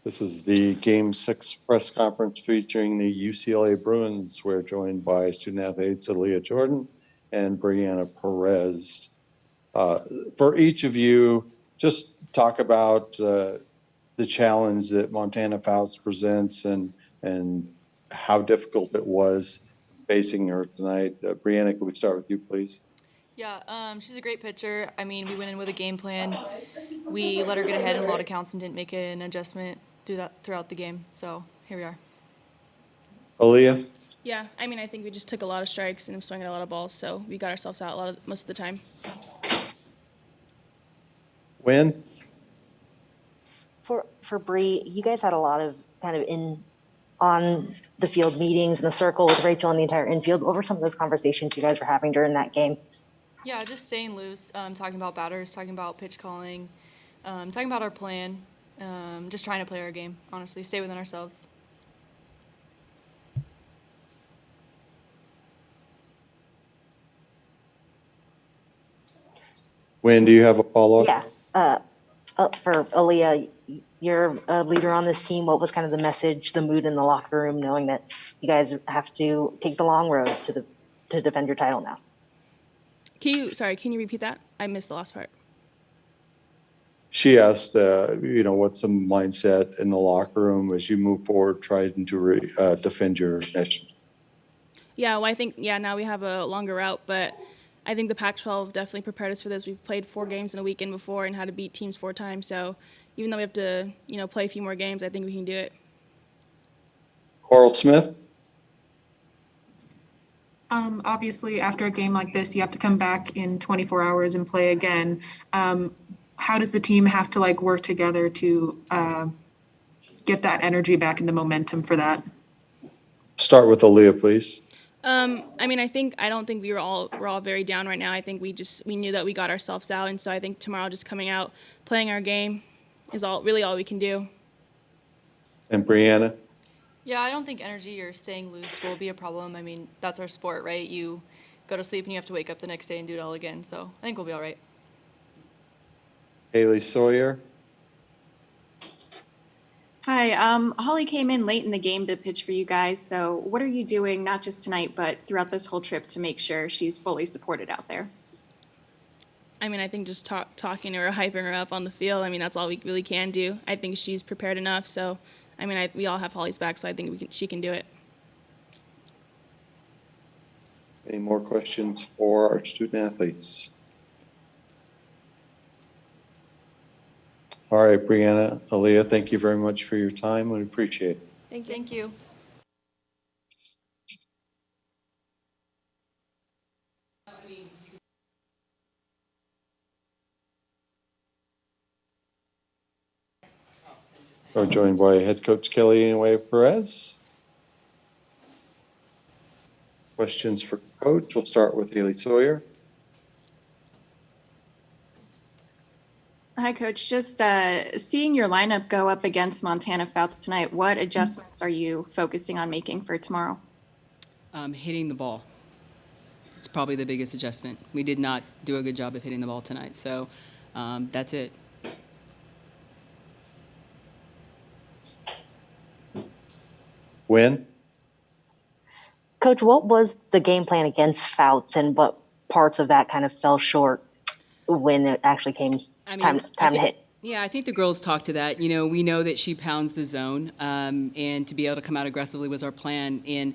This is the Game 6 press conference featuring the UCLA Bruins. We're joined by student athletes Aaliyah Jordan and Briana Perez. For each of you, just talk about the challenge that Montana Fouts presents and how difficult it was facing her tonight. Briana, can we start with you, please? Yeah, she's a great pitcher. I mean, we went in with a game plan. We let her get ahead in a lot of counts and didn't make an adjustment throughout the game. So here we are. Aaliyah? Yeah, I mean, I think we just took a lot of strikes and swung at a lot of balls, so we got ourselves out most of the time. Win? For Bree, you guys had a lot of kind of on the field meetings in the circle with Rachel and the entire infield. What were some of those conversations you guys were having during that game? Yeah, just staying loose, talking about batters, talking about pitch calling, talking about our plan, just trying to play our game, honestly, stay within ourselves. Win, do you have a follow-up? Yeah. For Aaliyah, you're a leader on this team. What was kind of the message, the mood in the locker room, knowing that you guys have to take the long road to defend your title now? Can you repeat that? I missed the last part. She asked, what's the mindset in the locker room as you move forward, trying to defend your mission? Yeah, well, I think, now we have a longer route, but I think the Pac-12 definitely prepared us for this. We've played 4 games in a weekend before and had to beat teams 4 times. So even though we have to, play a few more games, I think we can do it. Coral Smith? Obviously, after a game like this, you have to come back in 24 hours and play again. How does the team have to work together to get that energy back and the momentum for that? Start with Aaliyah, please. I mean, I don't think we're all very down right now. I think we knew that we got ourselves out, and so I think tomorrow just coming out, playing our game is all we can do. And Briana? Yeah, I don't think energy or staying loose will be a problem. I mean, that's our sport, right? You go to sleep and you have to wake up the next day and do it all again. So I think we'll be all right. Haley Sawyer? Hi, Holly came in late in the game to pitch for you guys. So what are you doing, not just tonight, but throughout this whole trip to make sure she's fully supported out there? I mean, I think just talking to her, hyping her up on the field. I mean, that's all we really can do. I think she's prepared enough. So, I mean, we all have Holly's back, so I think she can do it. Any more questions for our student athletes? All right, Briana, Aaliyah, thank you very much for your time. We appreciate it. Thank you. Thank you. We're joined by head coach Kelly Inouye-Perez. Questions for coach? We'll start with Haley Sawyer. Hi, Coach. Just seeing your lineup go up against Montana Fouts tonight, what adjustments are you focusing on making for tomorrow? Hitting the ball. It's probably the biggest adjustment. We did not do a good job of hitting the ball tonight, so that's it. Win? Coach, what was the game plan against Fouts, and what parts of that kind of fell short when it actually came time to hit? Yeah, I think the girls talked to that. We know that she pounds the zone, and to be able to come out aggressively was our plan. And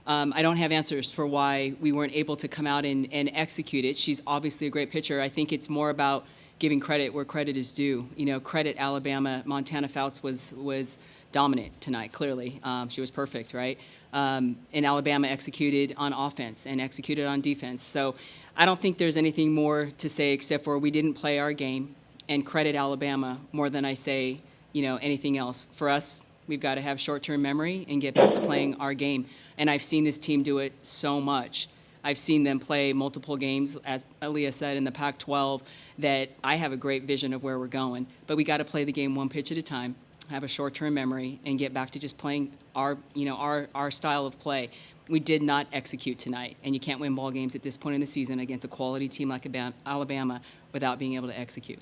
I don't have answers for why we weren't able to come out and execute it. She's obviously a great pitcher. I think it's more about giving credit where credit is due. Credit Alabama. Montana Fouts was dominant tonight, clearly. She was perfect, right? And Alabama executed on offense and executed on defense. So I don't think there's anything more to say except for we didn't play our game, and credit Alabama more than I say, anything else. For us, we've got to have short-term memory and get back to playing our game. And I've seen this team do it so much. I've seen them play multiple games, as Aaliyah said, in the Pac-12, that I have a great vision of where we're going. But we got to play the game one pitch at a time, have a short-term memory, and get back to just playing our style of play. We did not execute tonight, and you can't win ball games at this point in the season against a quality team like Alabama without being able to execute.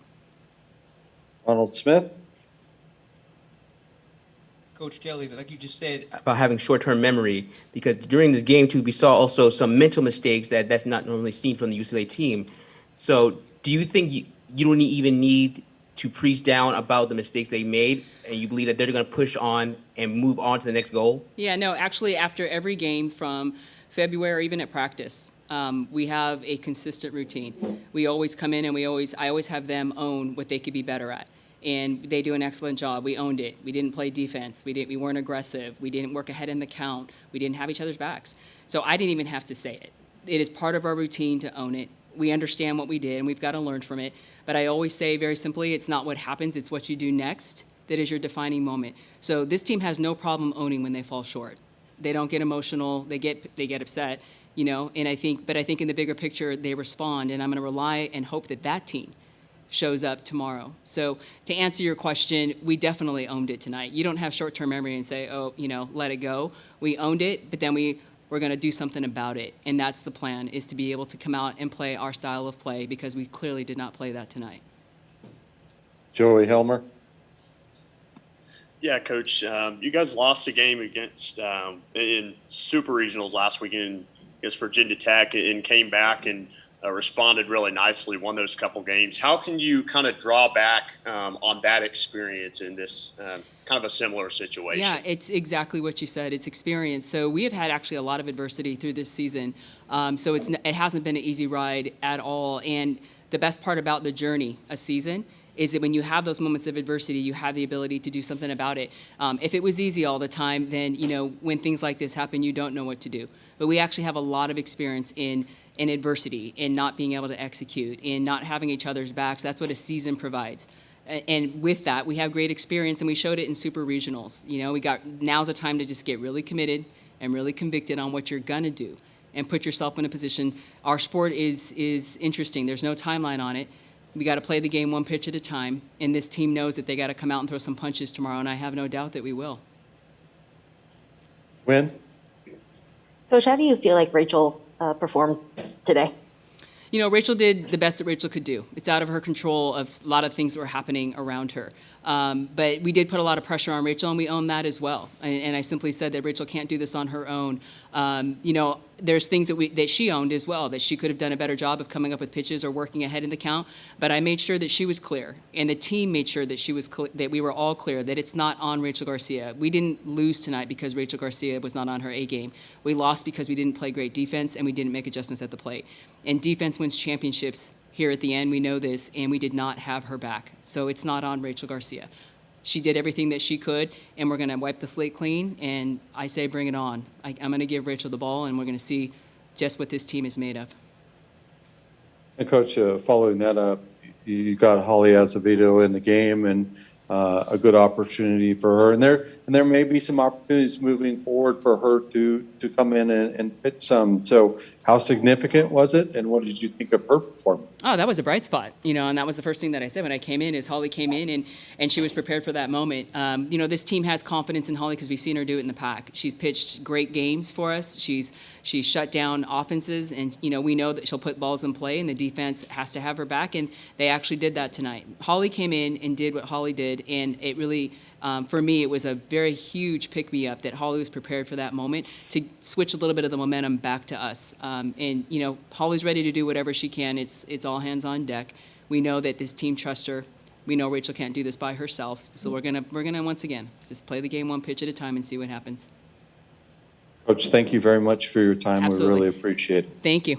Ronald Smith? Coach Kelly, like you just said, about having short-term memory, because during this game too, we saw also some mental mistakes that's not normally seen from the UCLA team. So do you think you don't even need to preach down about the mistakes they made, and you believe that they're going to push on and move on to the next goal? Yeah, no, actually, after every game from February, or even at practice, we have a consistent routine. We always come in and I always have them own what they could be better at. And they do an excellent job. We owned it. We didn't play defense. We weren't aggressive. We didn't work ahead in the count. We didn't have each other's backs. So I didn't even have to say it. It is part of our routine to own it. We understand what we did, and we've got to learn from it. But I always say very simply, it's not what happens, it's what you do next that is your defining moment. So this team has no problem owning when they fall short. They don't get emotional. They get upset, you know. And I think in the bigger picture, they respond. And I'm going to rely and hope that team shows up tomorrow. So to answer your question, we definitely owned it tonight. You don't have short-term memory and say, oh, you know, let it go. We owned it, but then we're going to do something about it. And that's the plan, is to be able to come out and play our style of play, because we clearly did not play that tonight. Joey Helmer. Yeah, Coach, you guys lost a game against in Super Regionals last weekend against Virginia Tech, and came back and responded really nicely, won those couple games. How can you kind of draw back on that experience in this kind of a similar situation? Yeah, it's exactly what you said. It's experience. So we have had actually a lot of adversity through this season. So it hasn't been an easy ride at all. And the best part about the journey, a season, is that when you have those moments of adversity, you have the ability to do something about it. If it was easy all the time, then, you know, when things like this happen, you don't know what to do. But we actually have a lot of experience in adversity, in not being able to execute, in not having each other's backs. That's what a season provides. And with that, we have great experience, and we showed it in Super Regionals. You know, now's the time to just get really committed and really convicted on what you're going to do and put yourself in a position. Our sport is interesting. There's no timeline on it. We got to play the game one pitch at a time, and this team knows that they got to come out and throw some punches tomorrow, and I have no doubt that we will. Win. Coach, how do you feel like Rachel performed today? You know, Rachel did the best that Rachel could do. It's out of her control of a lot of things that were happening around her. But we did put a lot of pressure on Rachel, and we own that as well. And I simply said that Rachel can't do this on her own. You know, there's things that she owned as well, that she could have done a better job of coming up with pitches or working ahead in the count. But I made sure that she was clear, and the team made sure that that we were all clear that it's not on Rachel Garcia. We didn't lose tonight because Rachel Garcia was not on her A game. We lost because we didn't play great defense and we didn't make adjustments at the plate. And defense wins championships. Here at the end, we know this, and we did not have her back. So it's not on Rachel Garcia. She did everything that she could, and we're going to wipe the slate clean, and I say bring it on. I'm going to give Rachel the ball, and we're going to see just what this team is made of. And Coach, following that up, you got Holly Azevedo in the game, and a good opportunity for her. And there may be some opportunities moving forward for her to come in and pitch some. So how significant was it, and what did you think of her performance? Oh, that was a bright spot, you know, and that was the first thing that I said when I came in, is Holly came in and she was prepared for that moment. You know, this team has confidence in Holly because we've seen her do it in the pack. She's pitched great games for us. She's shut down offenses, and, you know, we know that she'll put balls in play, and the defense has to have her back, and they actually did that tonight. Holly came in and did what Holly did, and it really, for me, it was a very huge pick-me-up that Holly was prepared for that moment to switch a little bit of the momentum back to us. And, you know, Holly's ready to do whatever she can. It's all hands on deck. We know that this team trusts her. We know Rachel can't do this by herself. So we're gonna once again just play the game one pitch at a time and see what happens. Coach, thank you very much for your time. Absolutely. We really appreciate it. Thank you.